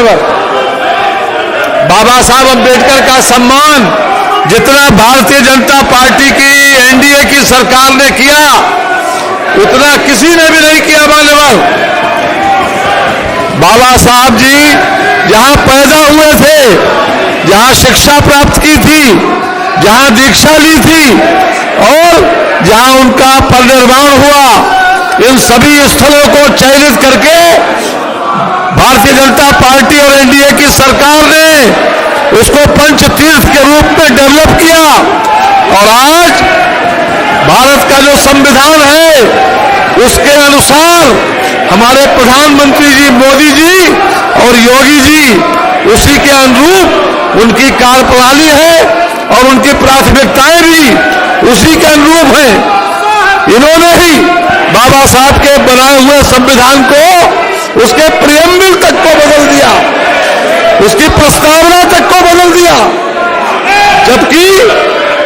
मान्यवर। बाबा साहब अम्बेडकर का सम्मान जितना भारतीय जनता पार्टी की एनडीए की सरकार ने किया उतना किसी ने भी नहीं किया मान्यवर। बाबा साहब जी जहां पैदा हुए थे, जहां शिक्षा प्राप्त की थी, जहां दीक्षा ली थी और जहां उनका परिनिर्वाण हुआ, इन सभी स्थलों को चयनित करके भारतीय जनता पार्टी और एनडीए की सरकार ने उसको पंच तीर्थ के रूप में डेवलप किया। और आज भारत का जो संविधान है उसके अनुसार हमारे प्रधानमंत्री जी मोदी जी और योगी जी उसी के अनुरूप उनकी कार्यप्रणाली है और उनकी प्राथमिकताएं भी उसी के अनुरूप हैं। इन्होंने ही बाबा साहब के बनाए हुए संविधान को उसके प्रियम्बल तक को बदल दिया, उसकी प्रस्तावना तक को बदल दिया, जबकि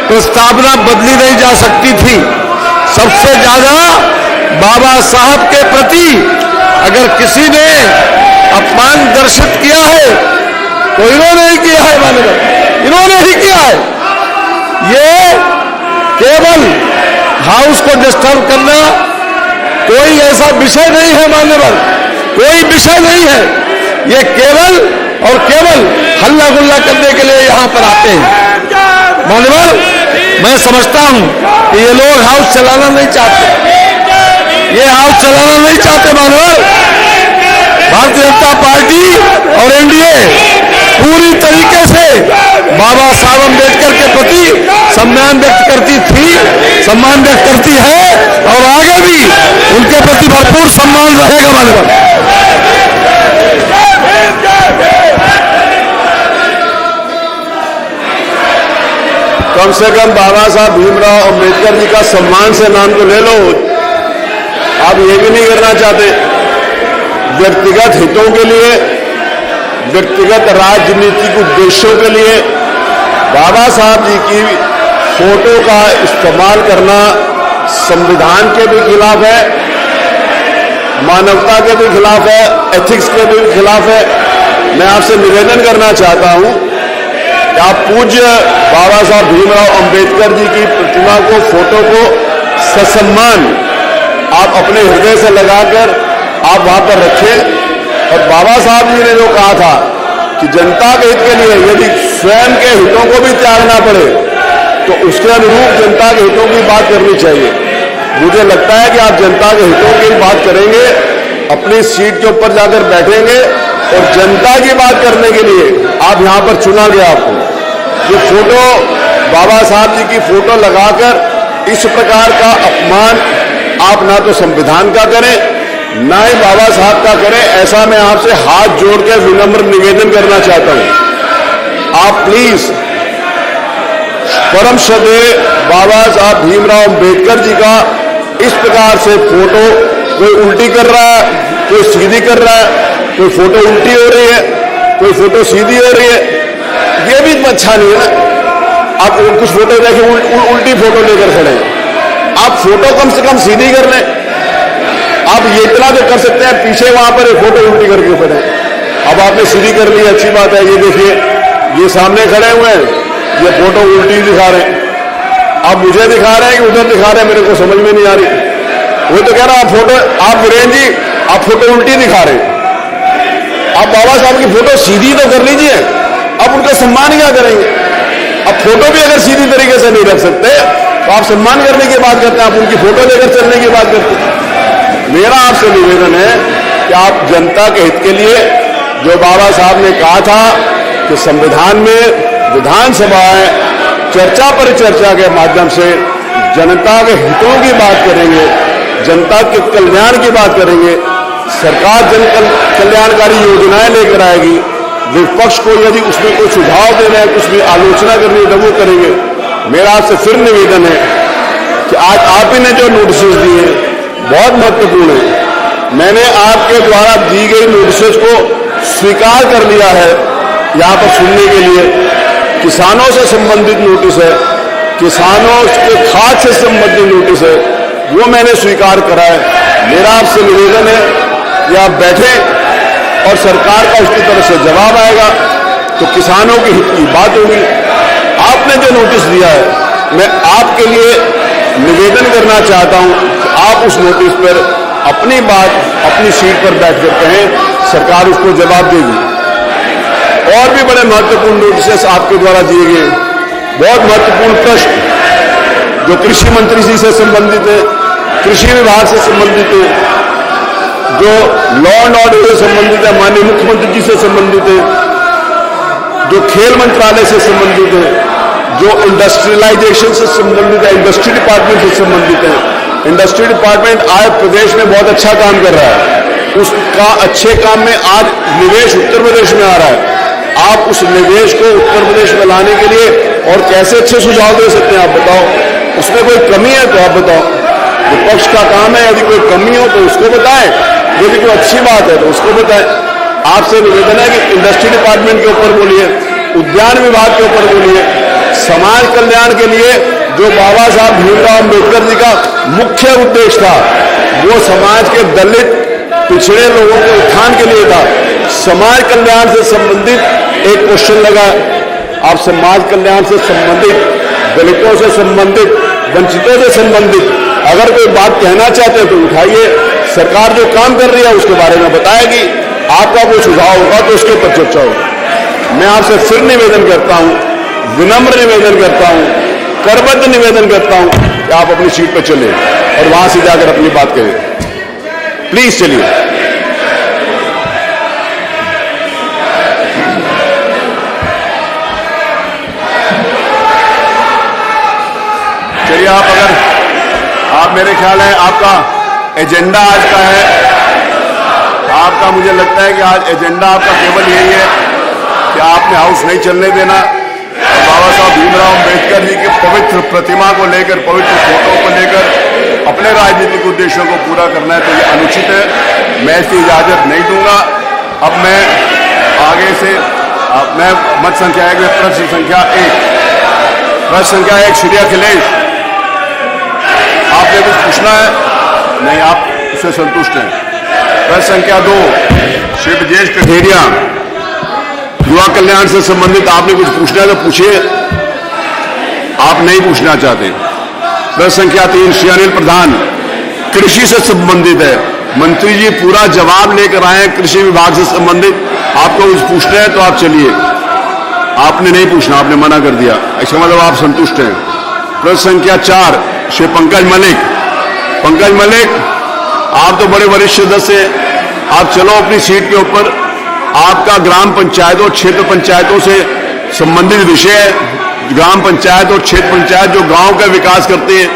प्रस्तावना बदली नहीं जा सकती थी। सबसे ज्यादा बाबा साहब के प्रति अगर किसी ने अपमान दर्शित किया है तो इन्होंने ही किया है मानव, इन्होंने ही किया है। ये केवल हाउस को डिस्टर्ब करना कोई ऐसा विषय नहीं है मान्यवर, कोई विषय नहीं है। ये केवल और केवल हल्ला गुल्ला करने के लिए यहां पर आते हैं मान्यवर। मैं समझता हूं कि ये लोग हाउस चलाना नहीं चाहते, ये हाउस चलाना नहीं चाहते मान्यवर। भारतीय जनता पार्टी और एनडीए पूरी तरीके से बाबा साहब अम्बेडकर के प्रति सम्मान व्यक्त करती थी, सम्मान व्यक्त करती है और आगे भी उनके प्रति भरपूर सम्मान रहेगा मान्यवर। कम से कम बाबा साहब भीमराव अम्बेडकर जी का सम्मान से नाम तो ले लो। आप ये भी नहीं करना चाहते। व्यक्तिगत हितों के लिए, व्यक्तिगत राजनीतिक उद्देश्यों के लिए बाबा साहब जी की फोटो का इस्तेमाल करना संविधान के भी खिलाफ है, मानवता के भी खिलाफ है, एथिक्स के भी खिलाफ है। मैं आपसे निवेदन करना चाहता हूं कि आप पूज्य बाबा साहब भीमराव अम्बेडकर जी की प्रतिमा को, फोटो को ससम्मान आप अपने हृदय से लगाकर आप वहां पर रखें। और बाबा साहब जी ने जो कहा था कि जनता के हित के लिए यदि स्वयं के हितों को भी त्यागना पड़े तो उसके अनुरूप जनता के हितों की बात करनी चाहिए। मुझे लगता है कि आप जनता के हितों की बात करेंगे, अपनी सीट के ऊपर जाकर बैठेंगे और जनता की बात करने के लिए आप यहां पर चुना गया आपको। ये फोटो, बाबा साहब जी की फोटो लगाकर इस प्रकार का अपमान आप ना तो संविधान का करें ना ही बाबा साहब का करें, ऐसा मैं आपसे हाथ जोड़कर विनम्र निवेदन करना चाहता हूं। आप प्लीज परम श्रद्धेय बाबा साहब भीमराव अम्बेडकर जी का इस प्रकार से फोटो, कोई उल्टी कर रहा है, कोई सीधी कर रहा है, कोई फोटो उल्टी हो रही है, कोई फोटो सीधी हो रही है, ये भी अच्छा नहीं है ना। आप कुछ फोटो देखिए उल्टी फोटो लेकर खड़े हैं, आप फोटो कम से कम सीधी कर लें। आप ये इतना तो कर सकते हैं, पीछे वहां पर एक फोटो उल्टी करके खड़े। अब आपने सीधी कर ली, अच्छी बात है। ये देखिए, ये सामने खड़े हुए हैं, ये फोटो उल्टी दिखा रहे हैं। आप मुझे दिखा रहे हैं कि उधर दिखा रहे हैं, मेरे को समझ में नहीं आ रही। वो तो कह रहा आप फोटो, आप वीरेंद्र जी आप फोटो उल्टी दिखा रहे हैं। आप बाबा साहब की फोटो सीधी तो कर लीजिए, अब उनका सम्मान क्या करेंगे? अब फोटो भी अगर सीधी तरीके से नहीं रख सकते तो आप सम्मान करने की बात करते हैं, आप उनकी फोटो लेकर चलने की बात करते हैं। मेरा आपसे निवेदन है कि आप जनता के हित के लिए जो बाबा साहब ने कहा था कि संविधान में विधानसभाएं चर्चा परिचर्चा के माध्यम से जनता के हितों की बात करेंगे, जनता के कल्याण की बात करेंगे, सरकार जन कल्याणकारी योजनाएं लेकर आएगी। विपक्ष को यदि उसमें कोई सुझाव देना है, कुछ भी आलोचना करनी है तो वो करेंगे। मेरा आपसे फिर निवेदन है कि आज आप ही ने जो नोटिस दिए बहुत महत्वपूर्ण है। मैंने आपके द्वारा दी गई नोटिस को स्वीकार कर लिया है यहाँ पर सुनने के लिए। किसानों से संबंधित नोटिस है, किसानों के खाद से संबंधित नोटिस है, वो मैंने स्वीकार करा है। मेरा आपसे निवेदन है कि आप बैठें और सरकार का उसकी तरफ से जवाब आएगा तो किसानों के हित की बात होगी। आपने जो नोटिस दिया है, मैं आपके लिए निवेदन करना चाहता हूं कि आप उस नोटिस पर अपनी बात अपनी सीट पर बैठ कर कहें, सरकार उसको जवाब देगी। और भी बड़े महत्वपूर्ण नोटिस आपके द्वारा दिए गए, बहुत महत्वपूर्ण प्रश्न जो कृषि मंत्री जी से संबंधित है, कृषि विभाग से संबंधित है, जो लॉ एंड ऑर्डर से संबंधित है, माननीय मुख्यमंत्री जी से संबंधित है, जो खेल मंत्रालय से संबंधित है, जो इंडस्ट्रियलाइजेशन से संबंधित है, इंडस्ट्री डिपार्टमेंट से संबंधित है। इंडस्ट्री डिपार्टमेंट आज प्रदेश में बहुत अच्छा काम कर रहा है, उसका अच्छे काम में आज निवेश उत्तर प्रदेश में आ रहा है। आप उस निवेश को उत्तर प्रदेश में लाने के लिए और कैसे अच्छे सुझाव दे सकते हैं, आप बताओ। उसमें कोई कमी है तो आप बताओ, विपक्ष का काम है, यदि कोई कमी हो तो उसको बताएं, यदि कोई अच्छी बात है तो उसको बताएं। आपसे निवेदन है कि इंडस्ट्री डिपार्टमेंट के ऊपर बोलिए, उद्यान विभाग के ऊपर बोलिए। समाज कल्याण के लिए जो बाबा साहब भीमराव अम्बेडकर जी का मुख्य उद्देश्य था, वो समाज के दलित पिछड़े लोगों के उत्थान के लिए था। समाज कल्याण से संबंधित एक क्वेश्चन लगा, आप समाज कल्याण से संबंधित, दलितों से संबंधित, वंचितों से संबंधित अगर कोई बात कहना चाहते हैं तो उठाइए। सरकार जो काम कर रही है उसके बारे में बताएगी, आपका कोई सुझाव होगा तो उसके ऊपर चर्चा होगी। मैं आपसे फिर निवेदन करता हूं, विनम्र निवेदन करता हूं, करबद्ध निवेदन करता हूं कि आप अपनी सीट पर चले और वहां से जाकर अपनी बात करें। प्लीज चलिए। चलिए, आप मेरे ख्याल है आपका एजेंडा आज का है, आपका मुझे लगता है कि आज एजेंडा आपका केवल यही है कि आपने हाउस नहीं चलने देना और बाबा साहब भीमराव अम्बेडकर जी की पवित्र प्रतिमा को लेकर, पवित्र फोटो को लेकर अपने राजनीतिक उद्देश्यों को पूरा करना है, तो ये अनुचित है। मैं इसकी इजाजत नहीं दूंगा। अब मैं आगे से मैं मत संख्या एक में प्रश्न संख्या 1 श्री अखिलेश, आपने कुछ पूछना है? नहीं, आप उससे संतुष्ट हैं। प्रश्न संख्या 2 श्री ब्रजेश कठेरिया, युवा कल्याण से संबंधित आपने कुछ पूछना है तो पूछिए, आप नहीं पूछना चाहते। प्रश्न संख्या 3 श्री अनिल प्रधान, कृषि से संबंधित है, मंत्री जी पूरा जवाब लेकर आए कृषि विभाग से संबंधित। आपको कुछ पूछना है तो आप चलिए, आपने नहीं पूछना, आपने मना कर दिया, इसका मतलब आप संतुष्ट हैं। प्रश्न संख्या 4 श्री पंकज मलिक, आप तो बड़े वरिष्ठ सदस्य हैं, आप चलो अपनी सीट के ऊपर। आपका ग्राम पंचायतों क्षेत्र पंचायतों से संबंधित विषय है। ग्राम पंचायत और क्षेत्र पंचायत जो गांव का विकास करते हैं,